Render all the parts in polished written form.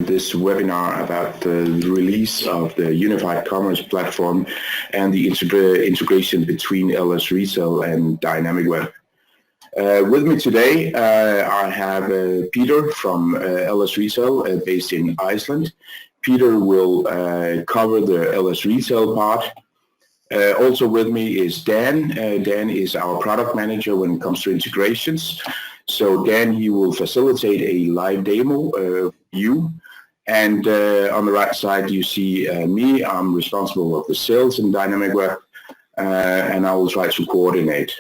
this webinar about the release of the Unified Commerce platform and the integration between LS Retail and Dynamicweb. With me today, I have Peter from LS Retail based in Iceland. Peter will cover the LS Retail part. Also with me is Dan. Dan is our product manager when it comes to integrations. So Dan, he will facilitate a live demo of you. And on the right side, you see me. I'm responsible of the sales in Dynamicweb, and I will try to coordinate.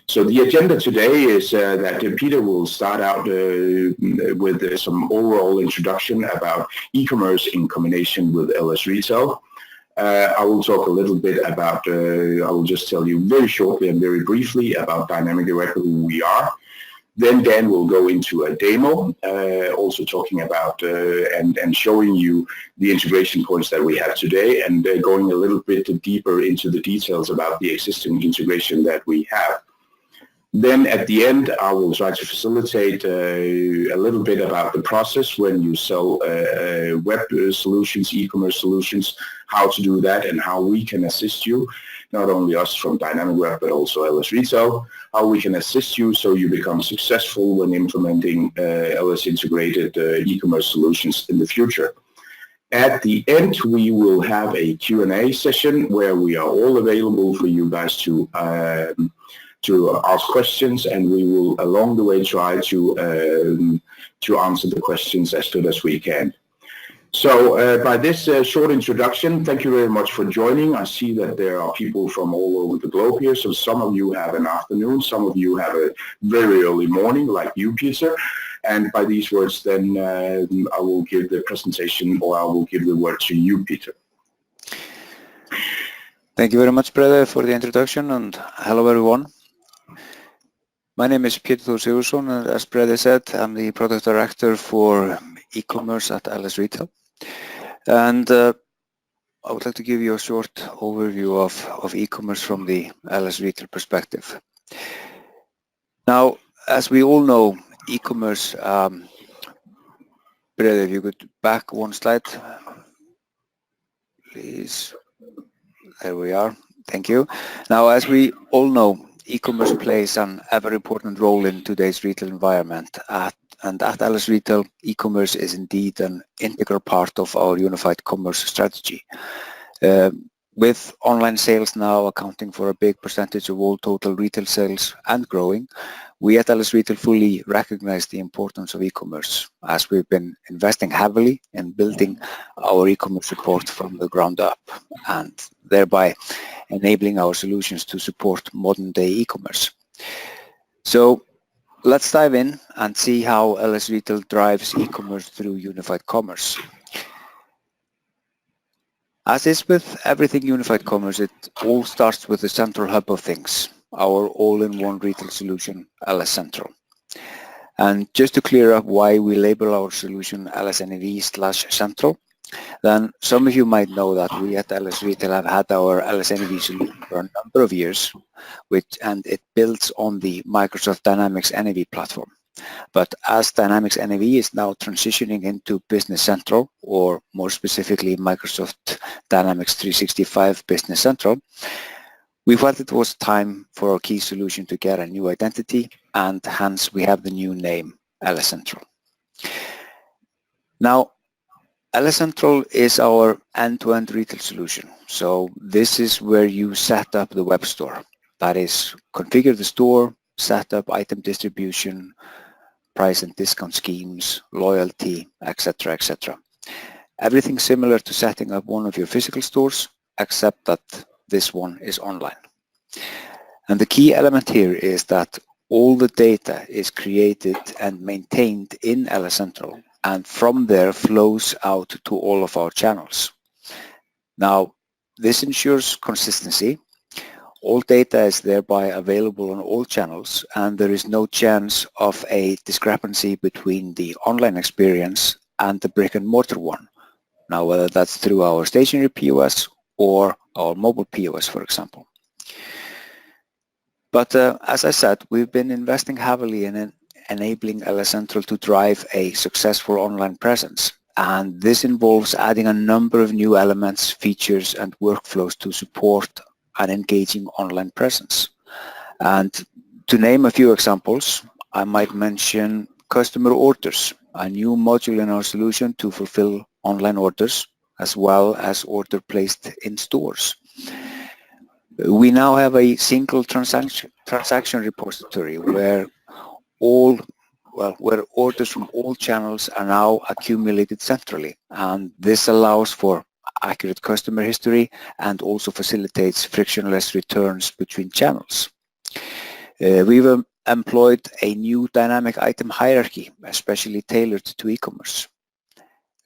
So the agenda today is that Peter will start out with some overall introduction about e-commerce in combination with LS Retail. I will talk a little bit about, I will just tell you very shortly and very briefly about Dynamicweb, who we are. Then Dan will go into a demo, also talking about and showing you the integration points that we have today, and going a little bit deeper into the details about the existing integration that we have. Then at the end, I will try to facilitate a little bit about the process when you sell web solutions, e-commerce solutions, how to do that and how we can assist you, not only us from Dynamicweb, but also LS Retail, how we can assist you so you become successful when implementing LS integrated e-commerce solutions in the future. At the end, we will have a Q&A session where we are all available for you guys to ask questions, and we will along the way try to answer the questions as good as we can. So by this short introduction, thank you very much for joining. I see that there are people from all over the globe here, so some of you have an afternoon, some of you have a very early morning, like you, Peter. And by these words, then I will give the presentation, or I will give the word to you, Peter. Thank you very much, Brede, for the introduction, and hello, everyone. My name is Peter Sigurðsson, and as Brede said, I'm the product director for e-commerce at LS Retail. And I would like to give you a short overview of e-commerce from the LS Retail perspective. Now, as we all know, e-commerce, Brede, if you could back one slide, please. There we are. Thank you. Now, as we all know, e-commerce plays an ever important role in today's retail environment. And at LS Retail, e-commerce is indeed an integral part of our unified commerce strategy. With online sales now accounting for a big percentage of all total retail sales and growing, we at LS Retail fully recognize the importance of e-commerce, as we've been investing heavily in building our e-commerce support from the ground up, and thereby enabling our solutions to support modern-day e-commerce. So let's dive in and see how LS Retail drives e-commerce through unified commerce. As is with everything unified commerce, it all starts with the central hub of things, our all-in-one retail solution, LS Central. And just to clear up why we label our solution LS NAV/Central, then some of you might know that we at LS Retail have had our LS NAV solution for a number of years, and it builds on the Microsoft Dynamics NAV platform. But as Dynamics NAV is now transitioning into Business Central, or more specifically Microsoft Dynamics 365 Business Central, we felt it was time for our key solution to get a new identity, and hence we have the new name, LS Central. Now, LS Central is our end-to-end retail solution. So this is where you set up the web store. That is, configure the store, set up item distribution, price and discount schemes, loyalty, etc., etc. Everything similar to setting up one of your physical stores, except that this one is online. And the key element here is that all the data is created and maintained in LS Central, and from there flows out to all of our channels. Now, this ensures consistency. All data is thereby available on all channels, and there is no chance of a discrepancy between the online experience and the brick and mortar one. Now, whether that's through our stationary POS or our mobile POS, for example. But as I said, we've been investing heavily in enabling LS Central to drive a successful online presence, and this involves adding a number of new elements, features, and workflows to support an engaging online presence. And to name a few examples, I might mention customer orders, a new module in our solution to fulfill online orders, as well as order placed in stores. We now have a single transaction repository where orders from all channels are now accumulated centrally, and this allows for accurate customer history and also facilitates frictionless returns between channels. We've employed a new dynamic item hierarchy, especially tailored to e-commerce.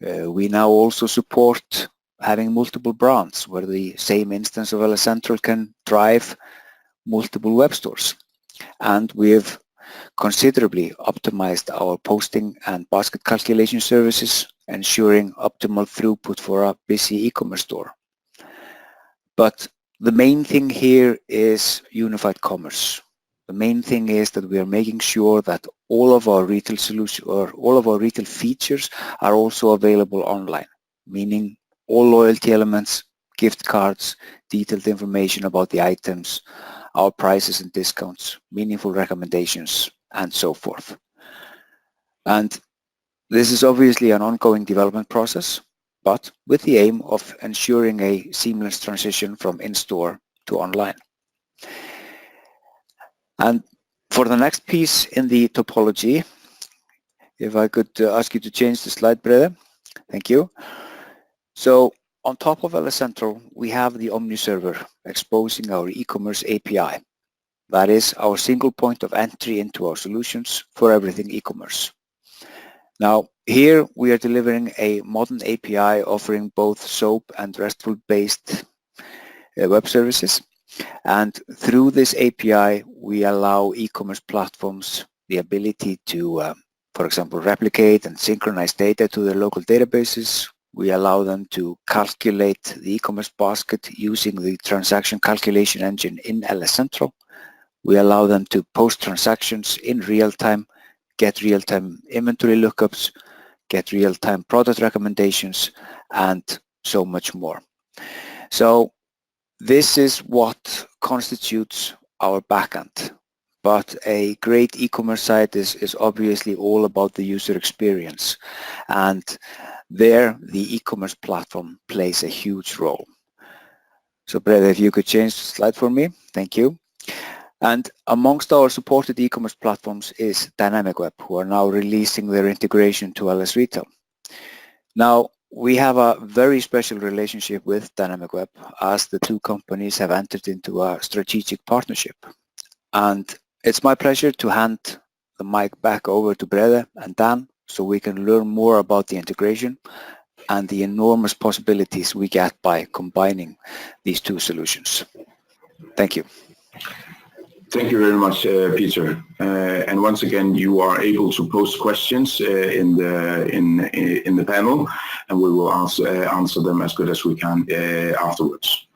We now also support having multiple brands where the same instance of LS Central can drive multiple web stores. And we have considerably optimized our posting and basket calculation services, ensuring optimal throughput for a busy e-commerce store. But the main thing here is unified commerce. The main thing is that we are making sure that all of our retail solutions or all of our retail features are also available online, meaning all loyalty elements, gift cards, detailed information about the items, our prices and discounts, meaningful recommendations, and so forth. And this is obviously an ongoing development process, but with the aim of ensuring a seamless transition from in-store to online. And for the next piece in the topology, if I could ask you to change the slide, Brede. Thank you. So on top of LS Central, we have the Omni server exposing our e-commerce API. That is our single point of entry into our solutions for everything e-commerce. Now, here we are delivering a modern API offering both SOAP and RESTful-based web services. And through this API, we allow e-commerce platforms the ability to, for example, replicate and synchronize data to their local databases. We allow them to calculate the e-commerce basket using the transaction calculation engine in LS Central. We allow them to post transactions in real time, get real-time inventory lookups, get real-time product recommendations, and so much more. So this is what constitutes our backend. But a great e-commerce site is obviously all about the user experience. And there, the e-commerce platform plays a huge role. So Brede, if you could change the slide for me. Thank you. And amongst our supported e-commerce platforms is Dynamicweb, who are now releasing their integration to LS Retail. Now, we have a very special relationship with Dynamicweb as the two companies have entered into a strategic partnership. And it's my pleasure to hand the mic back over to Brede and Dan so we can learn more about the integration and the enormous possibilities we get by combining these two solutions. Thank you. Thank you very much, Peter. And once again, you are able to post questions in the panel, and we will answer them as good as we can afterwards.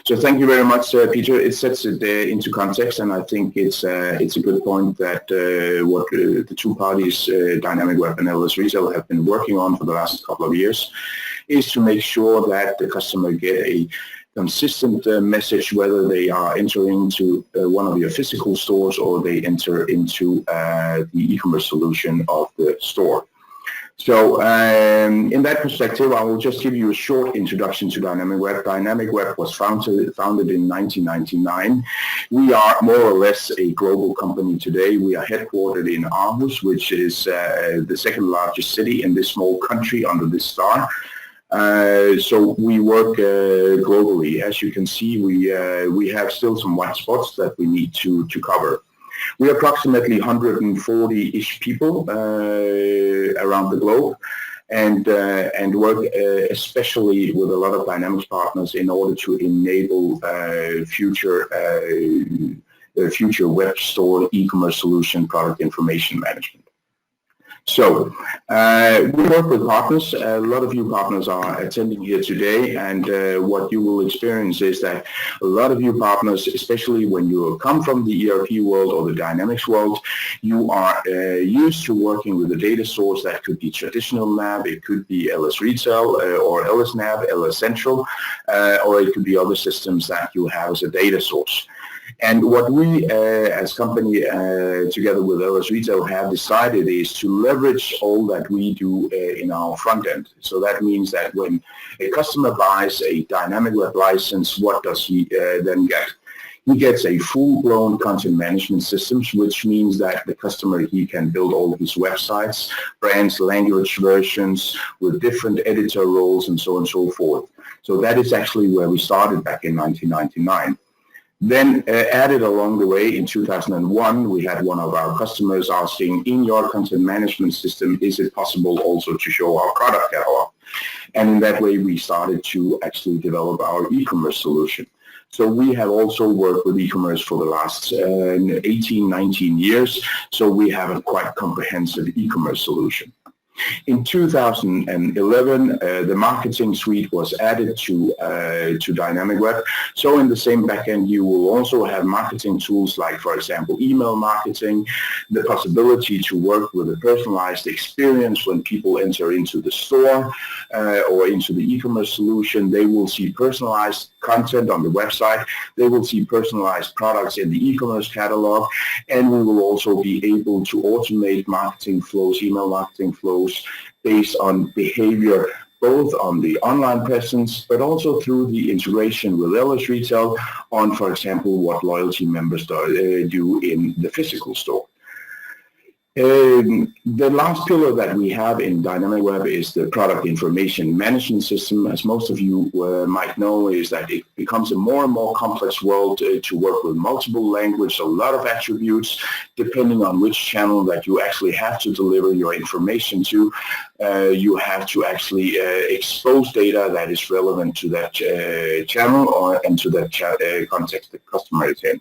So thank you very much, Peter. It sets it into context, and I think it's a good point that what the two parties, Dynamicweb and LS Retail, have been working on for the last couple of years is to make sure that the customer get a consistent message whether they are entering into one of your physical stores or they enter into the e-commerce solution of the store. So in that perspective, I will just give you a short introduction to Dynamicweb. Dynamicweb was founded in 1999. We are more or less a global company today. We are headquartered in Aarhus, which is the second largest city in this small country under this star. So we work globally. As you can see, we have still some white spots that we need to cover. We are approximately 140-ish people around the globe, and work especially with a lot of Dynamics partners in order to enable future web store e-commerce solution product information management. So we work with partners. A lot of you partners are attending here today, and what you will experience is that a lot of you partners, especially when you come from the ERP world or the Dynamics world, you are used to working with a data source that could be traditional NAV, it could be LS Retail or LS NAV, LS Central, or it could be other systems that you have as a data source. And what we as company together with LS Retail have decided is to leverage all that we do in our front end. So that means that when a customer buys a Dynamicweb license, what does he then get? He gets a full-blown content management system, which means that the customer, he can build all his websites, brands, language versions with different editor roles and so on and so forth. So that is actually where we started back in 1999. Then added along the way in 2001, we had one of our customers asking, in your content management system, is it possible also to show our product catalog? And in that way, we started to actually develop our e-commerce solution. So we have also worked with e-commerce for the last 18, 19 years. So we have a quite comprehensive e-commerce solution. In 2011, the marketing suite was added to Dynamicweb. So in the same backend, you will also have marketing tools like, for example, email marketing, the possibility to work with a personalized experience when people enter into the store or into the e-commerce solution. They will see personalized content on the website. They will see personalized products in the e-commerce catalog. And we will also be able to automate marketing flows, email marketing flows, based on behavior, both on the online presence, but also through the integration with LS Retail on, for example, what loyalty members do in the physical store. The last pillar that we have in Dynamicweb is the product information management system. As most of you might know, is that it becomes a more and more complex world to work with multiple languages, a lot of attributes, depending on which channel that you actually have to deliver your information to. You have to actually expose data that is relevant to that channel and to that context the customer is in.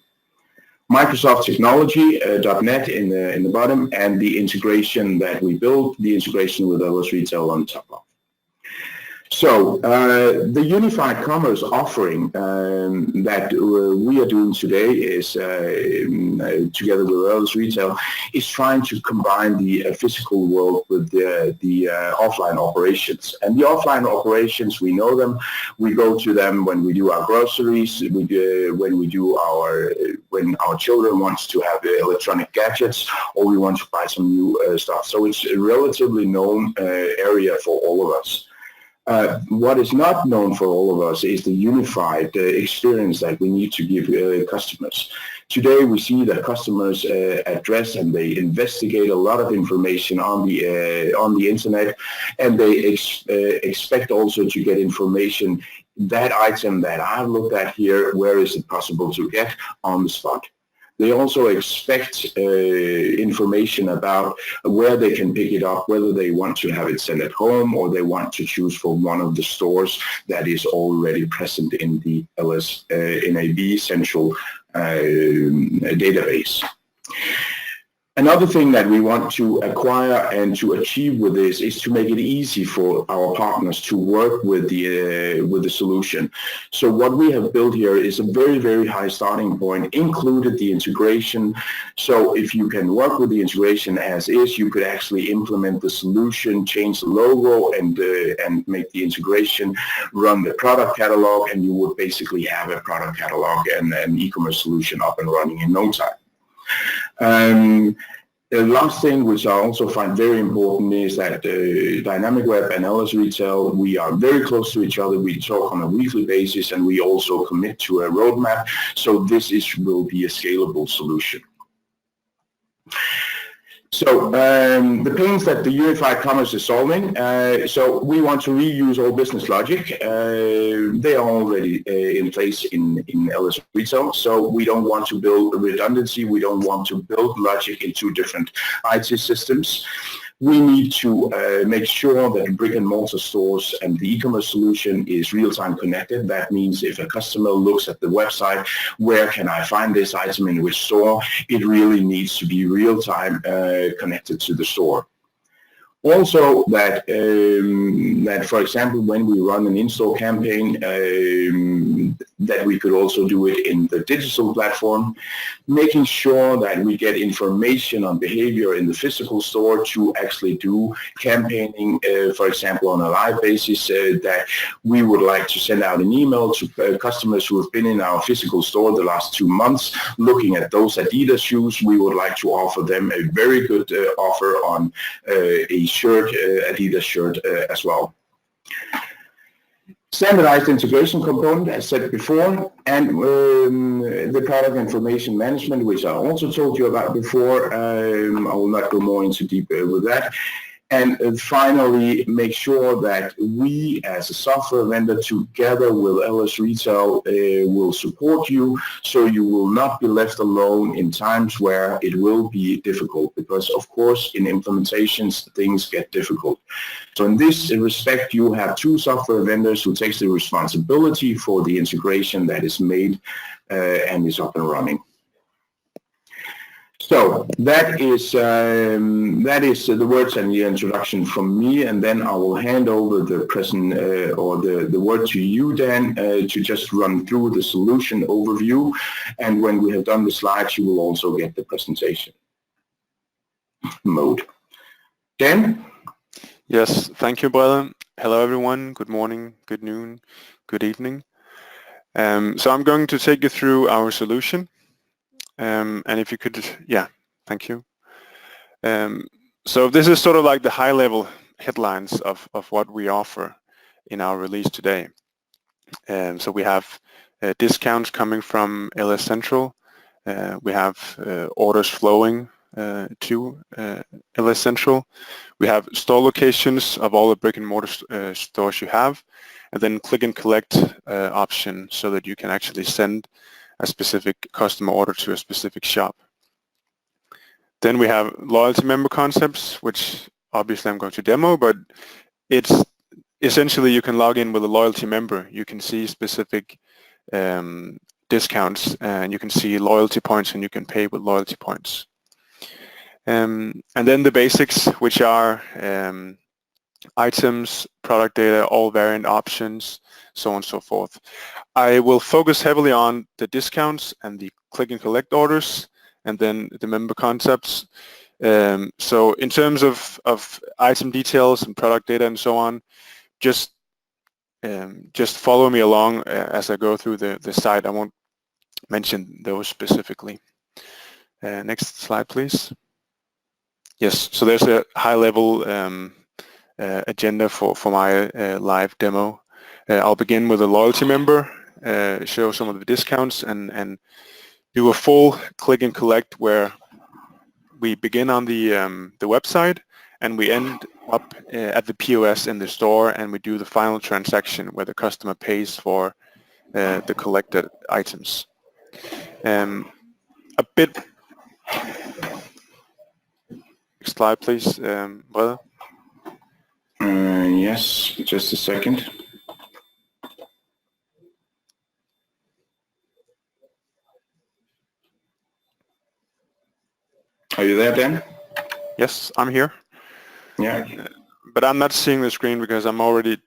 Microsoft technology, .NET in the bottom, and the integration that we built, the integration with LS Retail on top of. So the unified commerce offering that we are doing today is, together with LS Retail, is trying to combine the physical world with the offline operations. And the offline operations, we know them. We go to them when we do our groceries, when our children want to have electronic gadgets, or we want to buy some new stuff. So it's a relatively known area for all of us. What is not known for all of us is the unified experience that we need to give customers. Today we see that customers address and they investigate a lot of information on the internet, and they expect also to get information, that item that I've looked at here, where is it possible to get on the spot. They also expect information about where they can pick it up, whether they want to have it sent at home or they want to choose from one of the stores that is already present in the LS NAV central database. Another thing that we want to acquire and to achieve with this is to make it easy for our partners to work with the solution. So what we have built here is a very, very high starting point, included the integration. So if you can work with the integration as is, you could actually implement the solution, change the logo, and make the integration, run the product catalog, and you would basically have a product catalog and an e-commerce solution up and running in no time. The last thing, which I also find very important, is that Dynamicweb and LS Retail, we are very close to each other. We talk on a weekly basis, and we also commit to a roadmap. So this will be a scalable solution. So the pains that the unified commerce is solving, so we want to reuse all business logic. They are already in place in LS Retail, so we don't want to build redundancy. We don't want to build logic in two different IT systems. We need to make sure that brick-and-mortar stores and the e-commerce solution is real-time connected. That means if a customer looks at the website, where can I find this item in which store, it really needs to be real-time connected to the store. Also, that for example, when we run an in-store campaign, that we could also do it in the digital platform, making sure that we get information on behavior in the physical store to actually do campaigning, for example, on a live basis, that we would like to send out an email to customers who have been in our physical store the last 2 months looking at those Adidas shoes. We would like to offer them a very good offer on a shirt, Adidas shirt as well. Standardized integration component, as said before, and the product information management, which I also told you about before. I will not go more into deep with that. And finally, make sure that we as a software vendor together with LS Retail will support you, so you will not be left alone in times where it will be difficult, because of course in implementations things get difficult. So in this respect, you have two software vendors who takes the responsibility for the integration that is made and is up and running. So that is the words and the introduction from me, and then I will hand over the the word to you, Dan, to just run through the solution overview, and when we have done the slides, you will also get the presentation mode. Dan? Yes, thank you, brother. Hello, everyone. Good morning, good noon, good evening. So I'm going to take you through our solution. And if you could, yeah, thank you. So this is sort of like the high-level headlines of what we offer in our release today. So we have discounts coming from LS Central. We have orders flowing to LS Central. We have store locations of all the brick and mortar stores you have, and then click and collect option so that you can actually send a specific customer order to a specific shop. Then we have loyalty member concepts, which obviously I'm going to demo, but it's essentially you can log in with a loyalty member. You can see specific discounts, and you can see loyalty points, and you can pay with loyalty points. And then the basics, which are items, product data, all variant options, so on and so forth. I will focus heavily on the discounts and the click and collect orders, and then the member concepts. So in terms of item details and product data and so on, just follow me along as I go through the site. I won't mention those specifically. Next slide, please. Yes, so there's a high-level agenda for my live demo. I'll begin with a loyalty member, show some of the discounts, and do a full click and collect where we begin on the website and we end up at the POS in the store, and we do the final transaction where the customer pays for the collected items. A bit. Next slide, please, brother. Yes, just a second. Are you there, Dan? Yes, I'm here. Yeah. But I'm not seeing the screen because I'm already.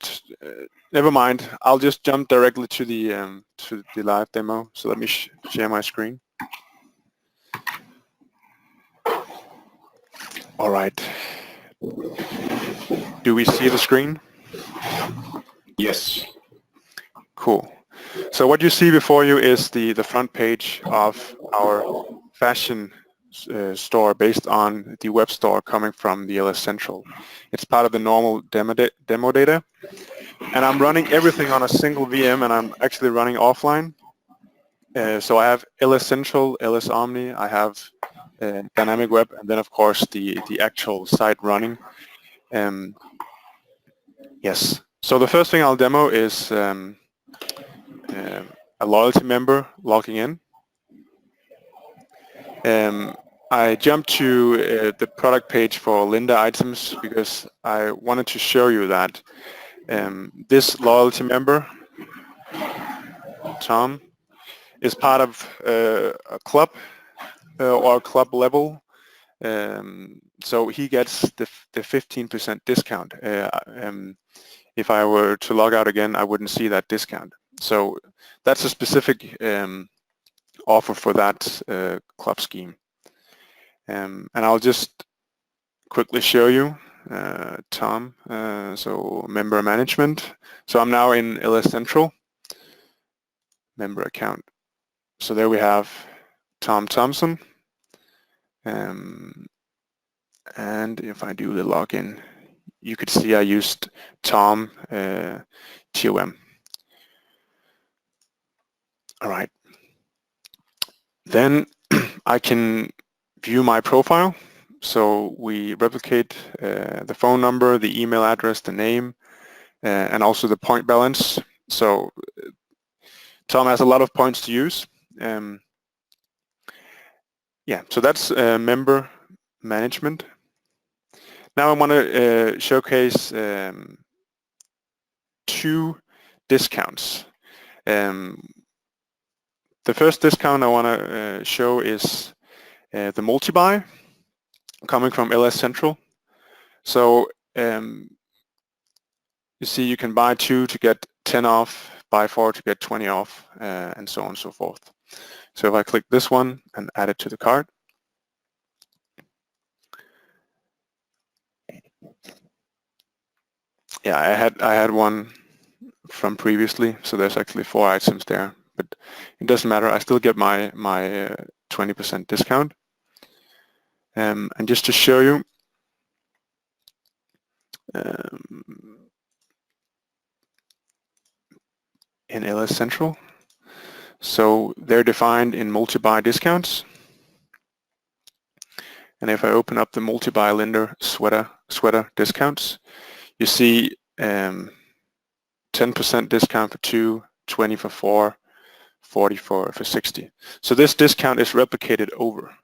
Never mind. I'll just jump directly to the live demo. So let me share my screen. All right. Do we see the screen? Yes. Cool. So what you see before you is the front page of our fashion store based on the web store coming from the LS Central. It's part of the normal demo data. And I'm running everything on a single VM, and I'm actually running offline. So I have LS Central, LS Omni, I have Dynamicweb, and then of course the actual site running. Yes. So the first thing I'll demo is a loyalty member logging in. I jumped to the product page for Linda items because I wanted to show you that this loyalty member, Tom, is part of a club or a club level So he gets the 15% discount. If I were to log out again, I wouldn't see that discount. So that's a specific offer for that club scheme. And I'll just quickly show you Tom, so member management. So I'm now in LS Central, member account. So there we have Tom Thompson. And if I do the login, you could see I used Tom TOM. All right. Then I can view my profile. So we replicate the phone number, the email address, the name, and also the point balance. So Tom has a lot of points to use. Yeah, so that's member management. Now I want to showcase two discounts. The first discount I want to show is the multi-buy coming from LS Central. So you see you can buy 2 to get 10 off, buy 4 to get 20 off, and so on and so forth. So if I click this one and add it to the cart, yeah, I had one from previously, so there's actually 4 items there, but it doesn't matter. I still get my 20% discount. And just to show you, in LS Central, so they're defined in multi-buy discounts. And if I open up the multi-buy Linder sweater discounts, you see 10% discount for 2, 20 for 4, 40 for 60. So this discount is replicated over.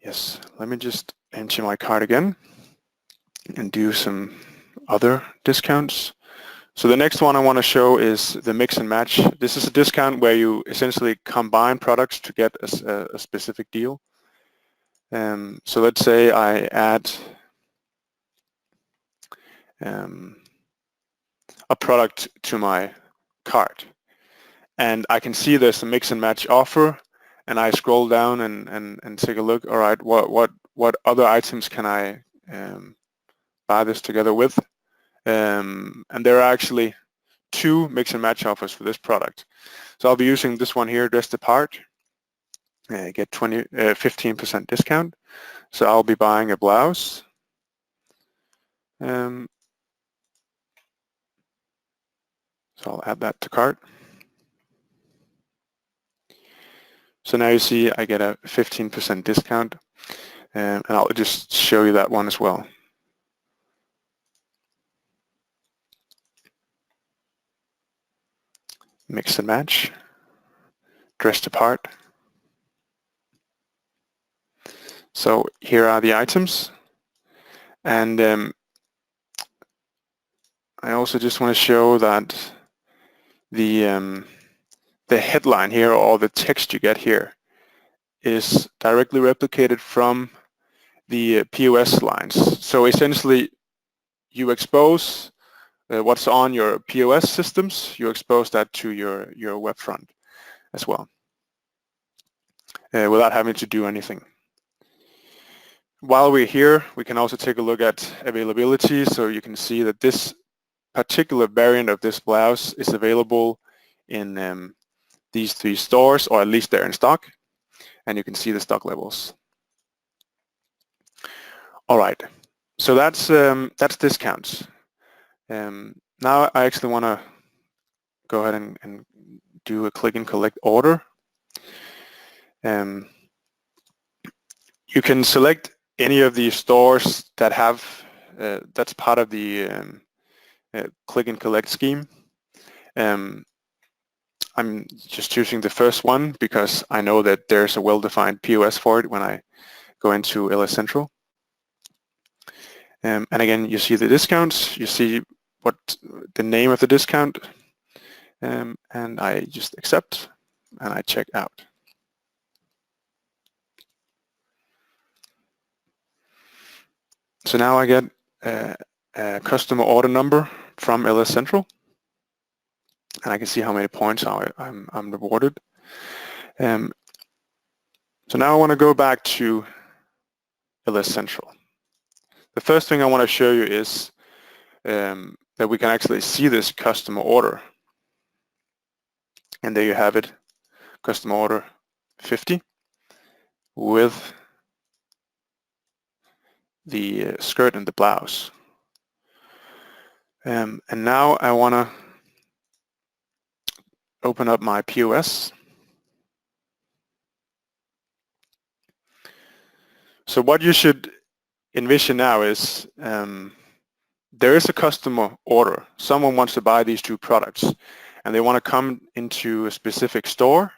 Yes, let me just enter my card again and do some other discounts. So the next one I want to show is the mix and match. This is a discount where you essentially combine products to get a specific deal. So let's say I add a product to my cart, and I can see there's a mix and match offer, and I scroll down and take a look. All right, what other items can I buy this together with? And there are actually 2 mix and match offers for this product. So I'll be using this one here, Dress Apart, get 15% discount. So I'll be buying a blouse. So I'll add that to cart. So now you see I get a 15% discount, and I'll just show you that one as well. Mix and match, Dressed Apart. So here are the items, and I also just want to show that the headline here, or the text you get here, is directly replicated from the POS lines. So essentially, you expose what's on your POS systems, you expose that to your web front as well, without having to do anything. While we're here, we can also take a look at availability. So you can see that this particular variant of this blouse is available in these 3 stores, or at least they're in stock, and you can see the stock levels. All right, so that's discounts. Now I actually want to go ahead and do a click and collect order. You can select any of the stores that have that's part of the click and collect scheme. I'm just choosing the first one because I know that there's a well-defined POS for it when I go into LS Central. And again, you see the discounts, you see what the name of the discount, and I just accept and I check out. So now I get a customer order number from LS Central, and I can see how many points I'm rewarded. So now I want to go back to LS Central. The first thing I want to show you is that we can actually see this customer order. And there you have it, customer order 50 with the skirt and the blouse. And now I want to open up my POS. So what you should envision now is there is a customer order. Someone wants to buy these two products and they want to come into a specific store.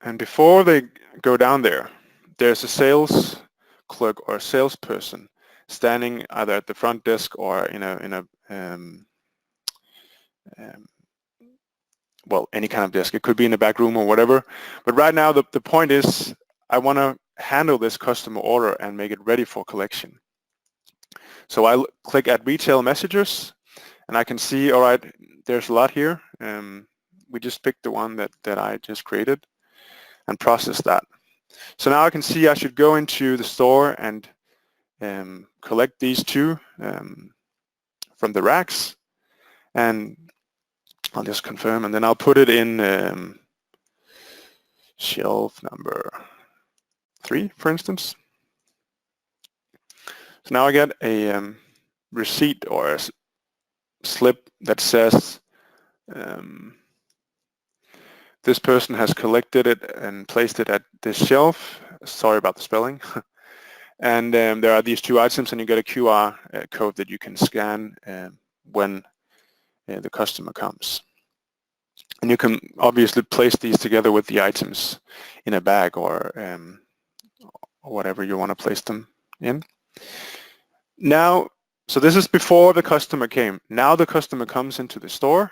And before they go down there, there's a sales clerk or a salesperson standing either at the front desk or well, any kind of desk. It could be in the back room or whatever. But right now, the point is I want to handle this customer order and make it ready for collection. So I click Add Retail Messages, and I can see, all right, there's a lot here. We just picked the one that I just created and process that. So now I can see I should go into the store and collect these two from the racks, and I'll just confirm, and then I'll put it in shelf number 3, for instance. So now I get a receipt or a slip that says this person has collected it and placed it at this shelf. Sorry about the spelling. And there are these two items, and you get a QR code that you can scan when the customer comes. And you can obviously place these together with the items in a bag or whatever you want to place them in. Now, so this is before the customer came. Now the customer comes into the store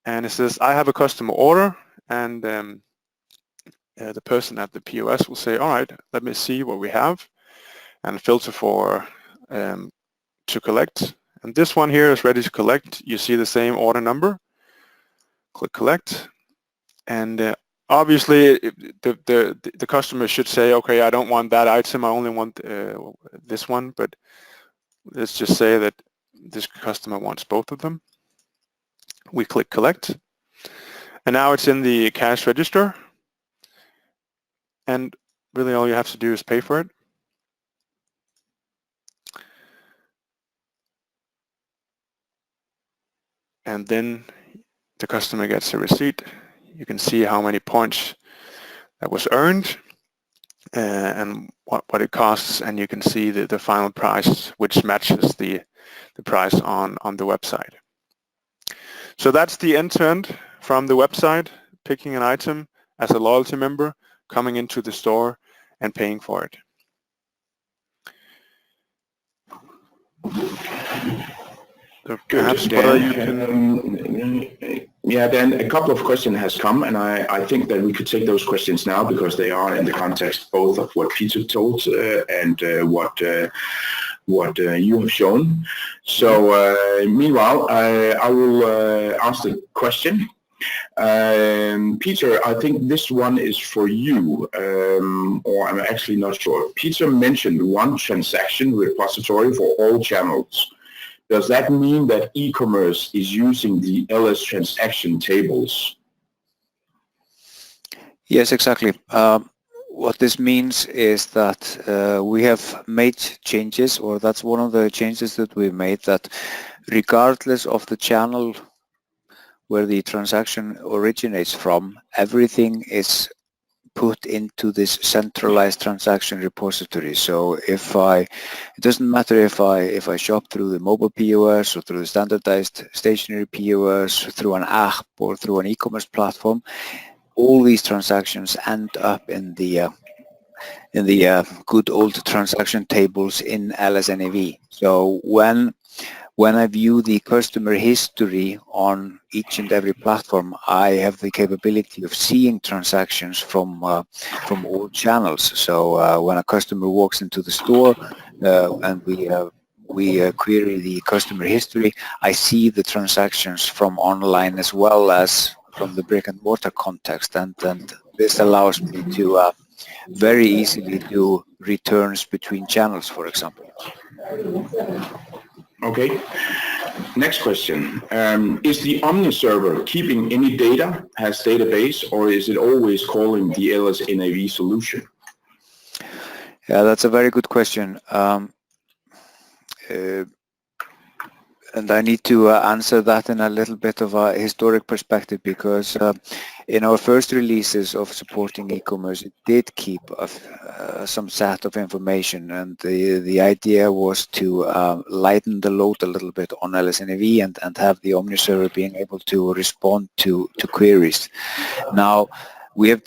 and it says, I have a customer order, and the person at the POS will say, all right, let me see what we have, and filter for to collect. And this one here is ready to collect. You see the same order number. Click collect, and obviously the customer should say, okay, I don't want that item, I only want this one, but let's just say that this customer wants both of them. We click collect, and now it's in the cash register, and really all you have to do is pay for it. And then the customer gets a receipt. You can see how many points that was earned and what it costs, and you can see the final price, which matches the price on the website. So that's the end-to-end from the website, picking an item as a loyalty member, coming into the store and paying for it. So perhaps Dan, yeah, then a couple of questions has come, and I think that we could take those questions now because they are in the context both of what Peter told and what you have shown. So meanwhile, I will ask the question. Peter, I think this one is for you, or I'm actually not sure. Peter mentioned one transaction repository for all channels. Does that mean that e-commerce is using the LS transaction tables? Yes, exactly. What this means is that we have made changes, or that's one of the changes that we made, that regardless of the channel where the transaction originates from, everything is put into this centralized transaction repository. So it doesn't matter if I shop through the mobile POS or through the standardized stationary POS, through an app or through an e-commerce platform, all these transactions end up in the good old transaction tables in LS NAV. So when when I view the customer history on each and every platform, I have the capability of seeing transactions from all channels. So when a customer walks into the store and we query the customer history, I see the transactions from online as well as from the brick and mortar context, and this allows me to very easily do returns between channels, for example. Okay. Next question. Is the Omni server keeping any data, has database, or is it always calling the LS NAV solution? Yeah, that's a very good question. And I need to answer that in a little bit of a historic perspective, because in our first releases of supporting e-commerce, it did keep some set of information, and the idea was to lighten the load a little bit on LS NAV and have the Omni server being able to respond to queries. Now, we have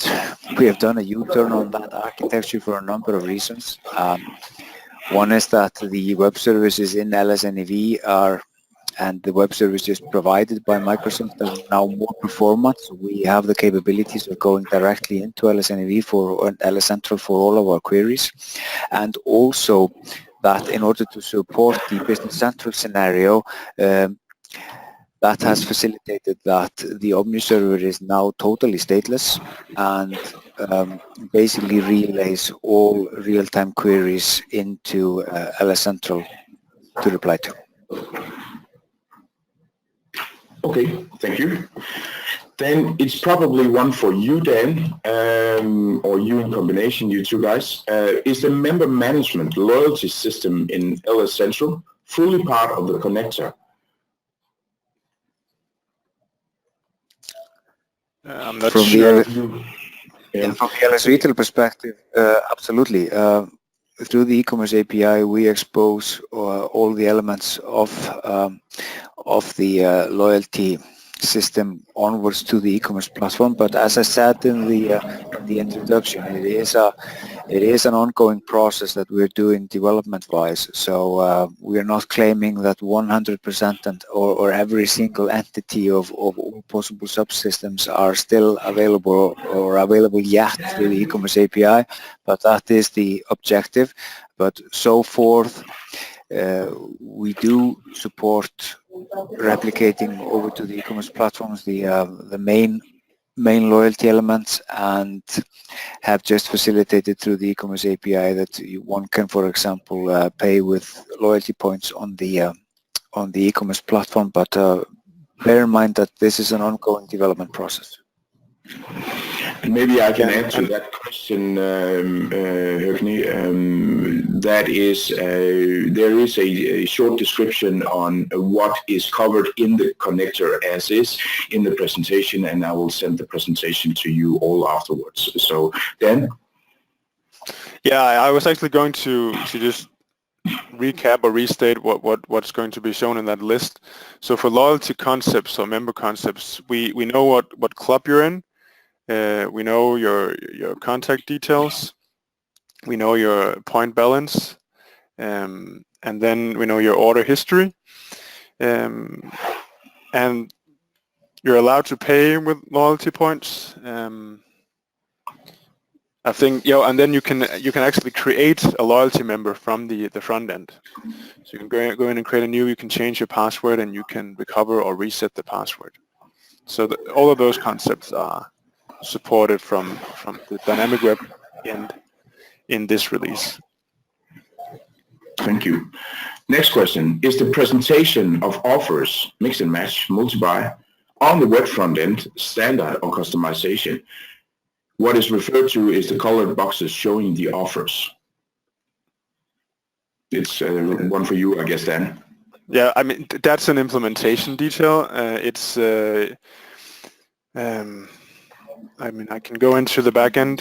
done a U-turn on that architecture for a number of reasons. One is that the web services in LS NAV and the web services provided by Microsoft are now more performant. So we have the capabilities of going directly into LS NAV or LS Central for all of our queries. And also that in order to support the Business Central scenario, that has facilitated that the Omni server is now totally stateless and basically relays all real-time queries into LS Central to reply to. Okay, thank you. Then it's probably one for you, Dan, or you in combination, you two guys. Is the member management loyalty system in LS Central fully part of the connector? I'm not From sure. From the LS Retail perspective, absolutely. Through the Ecommerce API, we expose all the elements of the loyalty system onwards to the e-commerce platform. But as I said in the introduction, it is an ongoing process that we're doing development-wise. So we are not claiming that 100% or every single entity of all possible subsystems are still available or available yet through the e-commerce API, but that is the objective. But so forth, we do support replicating over to the e-commerce platforms the main loyalty elements, and have just facilitated through the e-commerce API that one can, for example, pay with loyalty points on the e-commerce platform. But bear in mind that this is an ongoing development process. And maybe I can answer that question, Høgni. That is, there is a short description on what is covered in the connector as is in the presentation, and I will send the presentation to you all afterwards. So, Dan? Yeah, I was actually going to just recap or restate what's going to be shown in that list. So for loyalty concepts or member concepts, we know what club you're in. We know your contact details, we know your point balance, and then we know your order history, and you're allowed to pay with loyalty points. I think, and then you can actually create a loyalty member from the front end. So you can go in and create a new. You can change your password, and you can recover or reset the password. So all of those concepts are supported from the Dynamicweb end in this release. Thank you. Next question. Is the presentation of offers, mix and match, multi-buy, on the web front end standard or customization? What is referred to is the colored boxes showing the offers. It's one for you, I guess, Dan. Yeah, I mean, that's an implementation detail. I mean, I can go into the back end.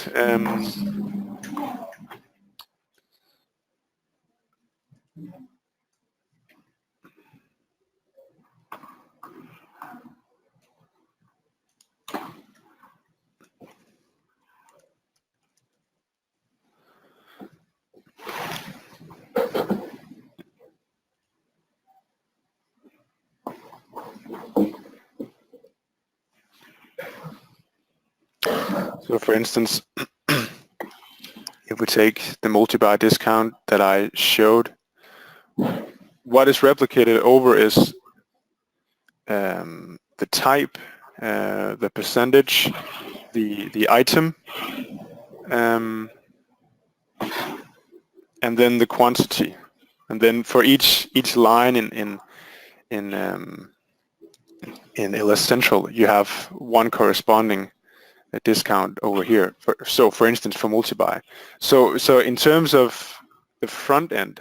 So for instance, if we take the multi-buy discount that I showed, what is replicated over is the type, the percentage, the item, and then the quantity. And then for each line in LS Central, you have one corresponding discount over here. So for instance, for multi-buy. So in terms of the front end,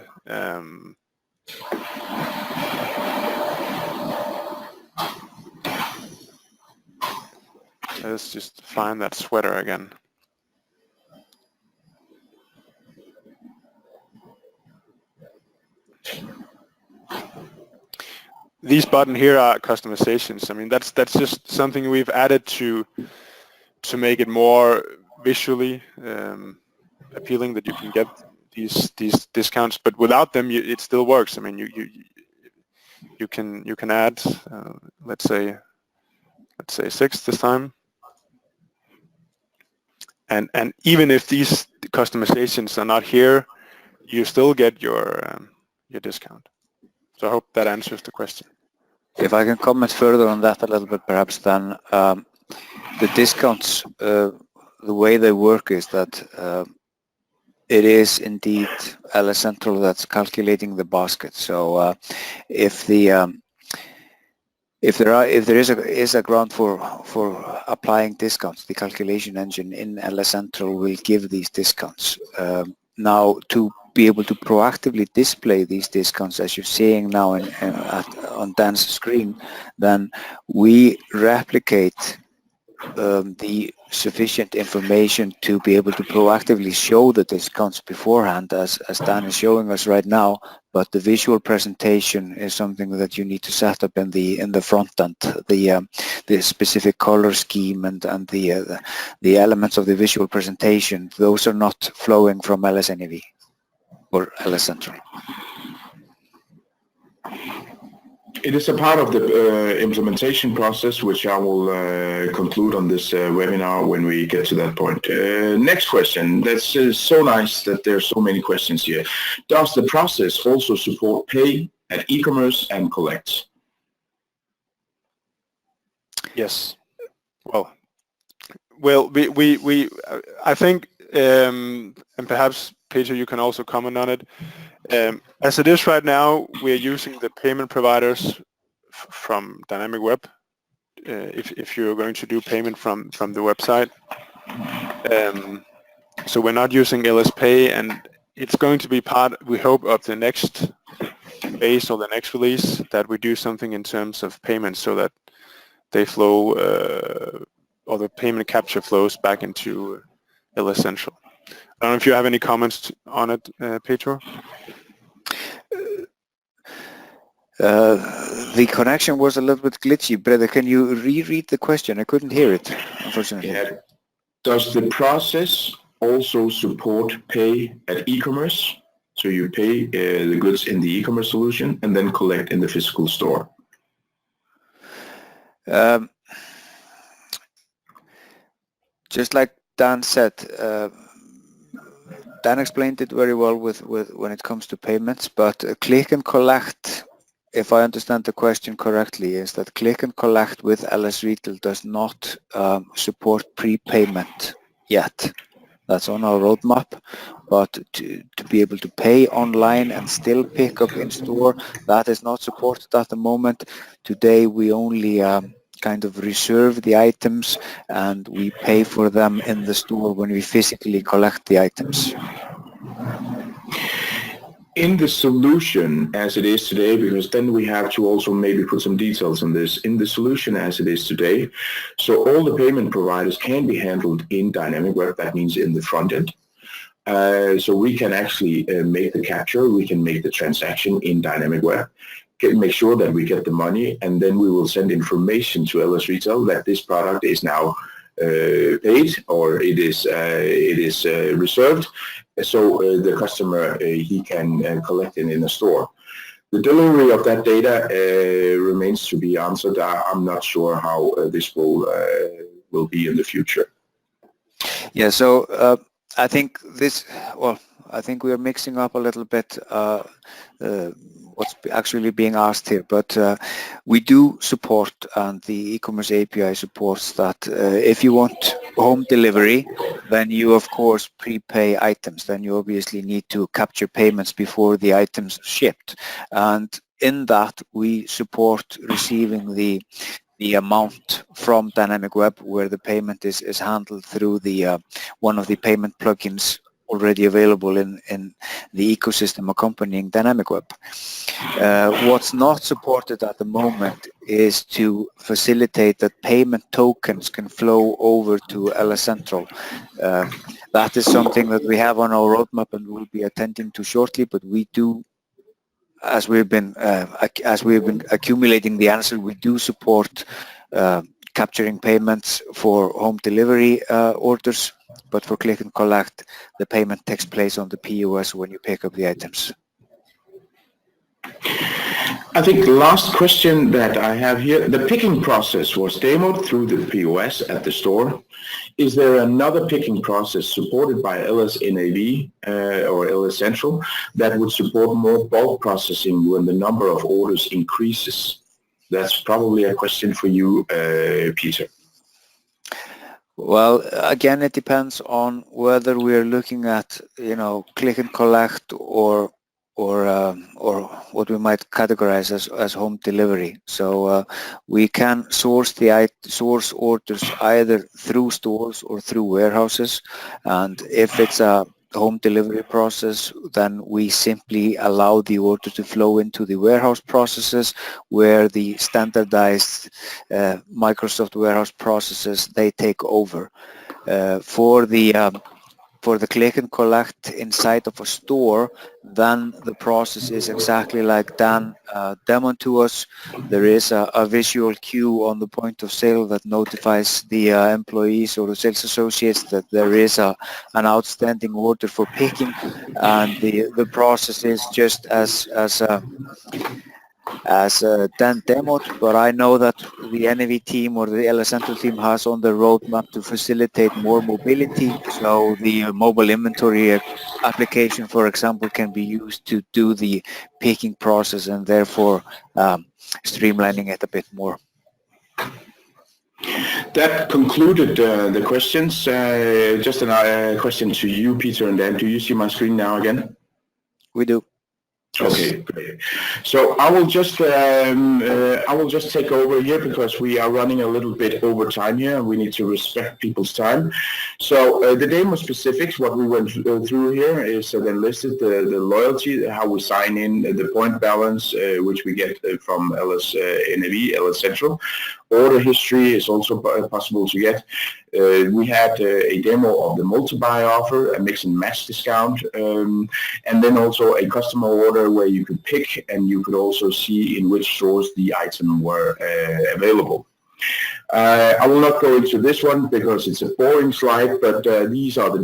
let's just find that sweater again. These buttons here are customizations. I mean, that's just something we've added to make it more visually appealing, that you can get these discounts. But without them, it still works. I mean, you can add let's say 6 this time, and even if these customizations are not here, you still get your discount. So I hope that answers the question. If I can comment further on that a little bit, perhaps, then the discounts, the way they work is that it is indeed LS Central that's calculating the basket. So if there is a ground for applying discounts, the calculation engine in LS Central will give these discounts. Now, to be able to proactively display these discounts, as you're seeing now on Dan's screen, then we replicate the sufficient information to be able to proactively show the discounts beforehand, as Dan is showing us right now. But the visual presentation is something that you need to set up in the front end. The specific color scheme and the elements of the visual presentation, those are not flowing from LS NAV or LS Central. It is a part of the implementation process, which I will conclude on this webinar when we get to that point. Next question. That's so nice that there are so many questions here. Does the process also support pay at Ecommerce and collect? Yes. Well, I think, and perhaps Peter, you can also comment on it. As it is right now, we are using the payment providers from Dynamicweb. If you're going to do payment from the website, so we're not using LS Pay, and it's going to be part, we hope, of the next phase or the next release, that we do something in terms of payments so that they flow, or the payment capture flows back into LS Central. I don't know if you have any comments on it, Pedro? The connection was a little bit glitchy. Brother, can you reread the question? I couldn't hear it, unfortunately. Yeah. Does the process also support pay at Ecommerce? So you pay the goods in the Ecommerce solution and then collect in the physical store. Just like Dan said, Dan explained it very well with when it comes to payments, but click and collect, if I understand the question correctly, is that click and collect with LS Retail does not support prepayment yet. That's on our roadmap, but to be able to pay online and still pick up in store, that is not supported at the moment. Today we only kind of reserve the items and we pay for them in the store when we physically collect the items. In the solution as it is today, because then we have to also maybe put some details on this, in the solution as it is today, so all the payment providers can be handled in Dynamicweb, that means in the front end. So we can actually make the capture, we can make the transaction in Dynamicweb, make sure that we get the money, and then we will send information to LS Retail that this product is now paid, or it is reserved, so the customer he can collect it in the store. The delivery of that data remains to be answered. I'm not sure how this will be in the future. Yeah, so I think this, well, I think we are mixing up a little bit what's actually being asked here, but we do support, and the e-commerce API supports that if you want home delivery, then you of course prepay items. Then you obviously need to capture payments before the items shipped, and in that we support receiving the amount from Dynamicweb, where the payment is handled through the one of the payment plugins already available in the ecosystem accompanying Dynamicweb. What's not supported at the moment is to facilitate that payment tokens can flow over to LS Central. That is something that we have on our roadmap and we'll be attending to shortly, but we do, as we've been accumulating the answer, we do support capturing payments for home delivery orders, but for click and collect, the payment takes place on the POS when you pick up the items. I think the last question that I have here, the picking process was demoed through the POS at the store. Is there another picking process supported by LS NAV or LS Central that would support more bulk processing when the number of orders increases? That's probably a question for you, Peter. Well, again, it depends on whether we're looking at, click and collect or what we might categorize as home delivery. So we can source orders either through stores or through warehouses, and if it's a home delivery process, then we simply allow the order to flow into the warehouse processes, where the standardized Microsoft warehouse processes, they take over. For the click and collect inside of a store, then the process is exactly like Dan demoed to us. There is a visual cue on the point of sale that notifies the employees or the sales associates that there is an outstanding order for picking, and the process is just as Dan demoed, but I know that the NAV team or the LS Central team has on the roadmap to facilitate more mobility. So the mobile inventory application, for example, can be used to do the picking process and therefore streamlining it a bit more. That concluded the questions. Just a question to you, Peter and Dan. Do you see my screen now again? We do. Okay, great. So I will just take over here because we are running a little bit over time here and we need to respect people's time. So the demo specifics, what we went through here is then listed the loyalty, how we sign in, the point balance, which we get from LS NAV, LS Central. Order history is also possible to get. We had a demo of the multi-buy offer, a mix and match discount, and then also a customer order where you could pick and you could also see in which stores the item were available. I will not go into this one because it's a boring slide, but these are the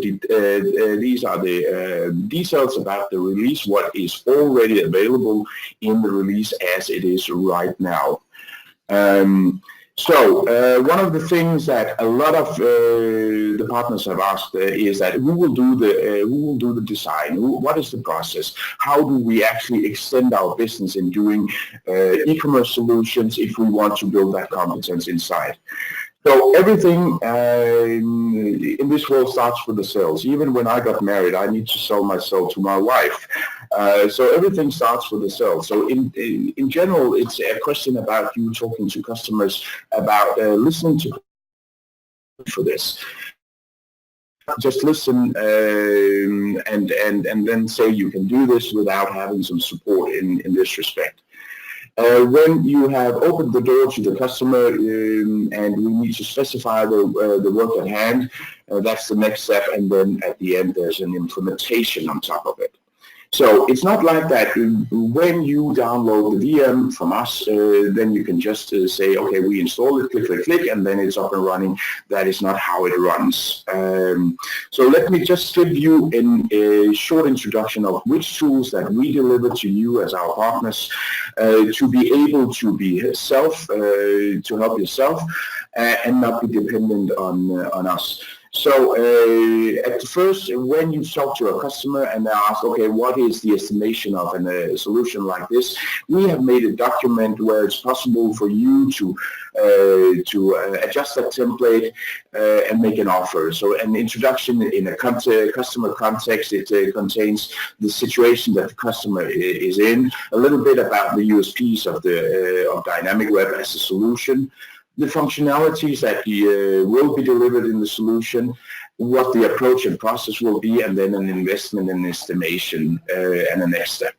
details about the release, what is already available in the release as it is right now. So one of the things that a lot of the partners have asked is that who will do the design? What is the process? How do we actually extend our business in doing e-commerce solutions if we want to build that competence inside? So everything in this world starts with the sales. Even when I got married, I need to sell myself to my wife. So everything starts with the sales. So in general, it's a question about you talking to customers, about listening to for this. Just listen and then say you can do this without having some support in this respect. When you have opened the door to the customer and we need to specify the work at hand, that's the next step, and then at the end there's an implementation on top of it. So it's not like that when you download the VM from us, then you can just say, okay, we install it, click, click, click, and then it's up and running. That is not how it runs. So let me just give you a short introduction of which tools that we deliver to you as our partners to be able to be to help yourself and not be dependent on us. So at first, when you talk to a customer and they ask, okay, what is the estimation of a solution like this? We have made a document where it's possible for you to adjust that template and make an offer. So an introduction in a customer context, it contains the situation that the customer is in, a little bit about the USPs of Dynamicweb as a solution, the functionalities that will be delivered in the solution, what the approach and process will be, and then an investment and estimation and a next step.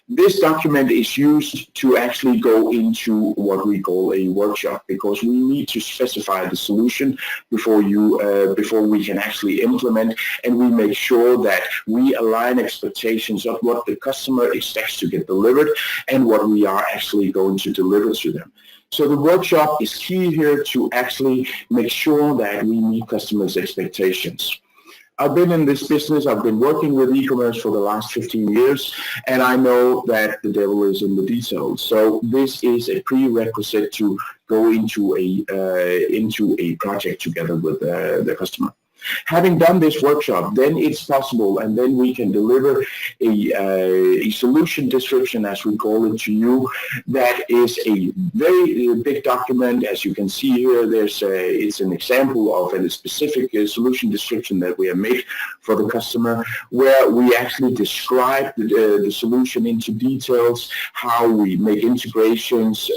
This document is used to actually go into what we call a workshop, because we need to specify the solution before we can actually implement, and we make sure that we align expectations of what the customer expects to get delivered and what we are actually going to deliver to them. So the workshop is key here to actually make sure that we meet customers' expectations. I've been in this business, I've been working with e-commerce for the last 15 years, and I know that the devil is in the details. So this is a prerequisite to go into a project together with the customer. Having done this workshop, then it's possible, and then we can deliver a solution description, as we call it, to you. That is a very big document. As you can see here, it's an example of a specific solution description that we have made for the customer, where we actually describe the solution into details, how we make integrations,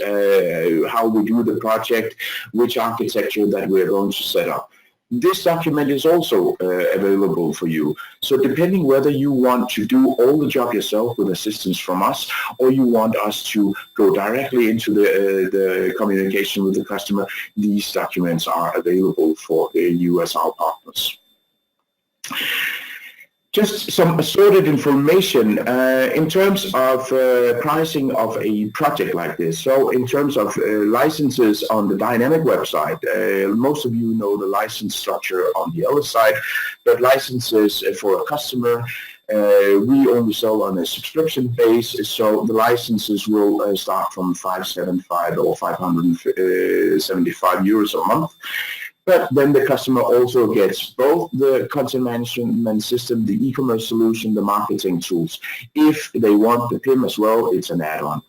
how we do the project, which architecture that we are going to set up. This document is also available for you. So depending whether you want to do all the job yourself with assistance from us, or you want us to go directly into the communication with the customer, these documents are available for you as our partners. Just some assorted information in terms of pricing of a project like this. So in terms of licenses on the Dynamic website, most of you know the license structure on the other side, but licenses for a customer, we only sell on a subscription base, so the licenses will start from 575 or 575 euros a month. But then the customer also gets both the content management system, the e-commerce solution, the marketing tools. If they want the PIM as well, it's an add-on.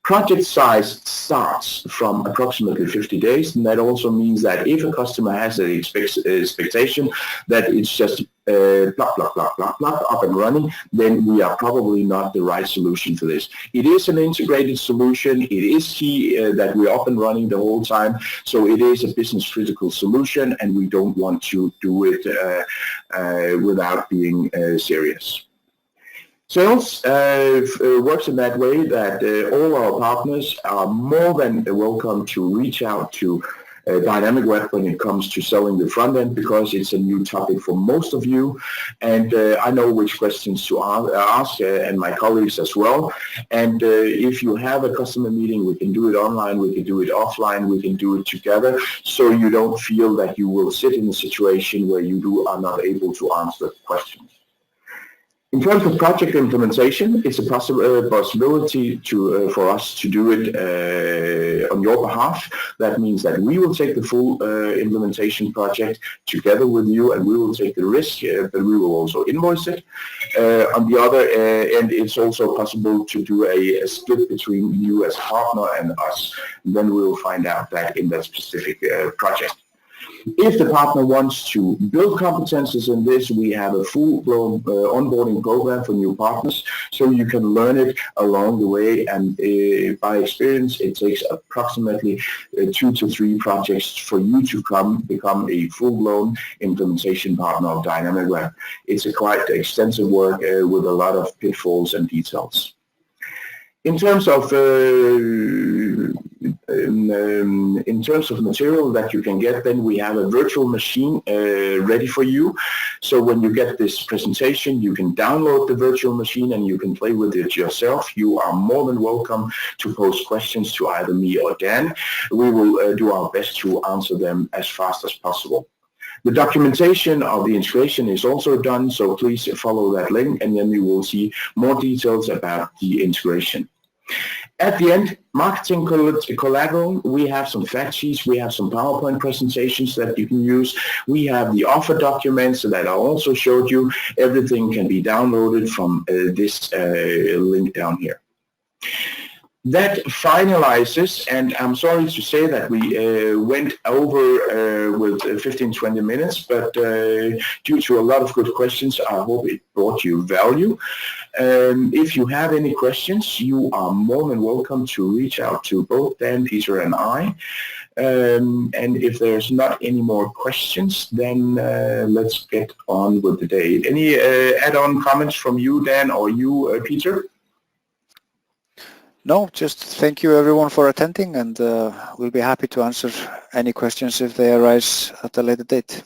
Project size starts from approximately 50 days, and that also means that if a customer has an expectation that it's just up and running, then we are probably not the right solution for this. It is an integrated solution. It is key that we're up and running the whole time, so it is a business critical solution, and we don't want to do it without being serious. Sales works in that way that all our partners are more than welcome to reach out to Dynamicweb when it comes to selling the front end, because it's a new topic for most of you, and I know which questions to ask, and my colleagues as well. And if you have a customer meeting, we can do it online, we can do it offline, we can do it together, so you don't feel that you will sit in a situation where you are not able to answer questions. In terms of project implementation, it's a possibility for us to do it on your behalf. That means that we will take the full implementation project together with you, and we will take the risk, but we will also invoice it. On the other end, it's also possible to do a split between you as a partner and us. And then we will find out that in that specific project. If the partner wants to build competences in this, we have a full-blown onboarding program for new partners, so you can learn it along the way. And by experience, it takes approximately 2 to 3 projects for you to become a full-blown implementation partner of Dynamicweb. It's a quite extensive work with a lot of pitfalls and details. In terms of material that you can get, then we have a virtual machine ready for you. So when you get this presentation, you can download the virtual machine and you can play with it yourself. You are more than welcome to post questions to either me or Dan. We will do our best to answer them as fast as possible. The documentation of the integration is also done, so please follow that link, and then you will see more details about the integration. At the end, marketing collateral, we have some fact sheets, we have some PowerPoint presentations that you can use. We have the offer documents that I also showed you. Everything can be downloaded from this link down here. That finalizes, and I'm sorry to say that we went over with 15-20 minutes, but due to a lot of good questions, I hope it brought you value. If you have any questions, you are more than welcome to reach out to both Dan, Peter, and I. And if there's not any more questions, then let's get on with the day. Any add-on comments from you, Dan, or you, Peter? No, just thank you everyone for attending, and we'll be happy to answer any questions if they arise at a later date.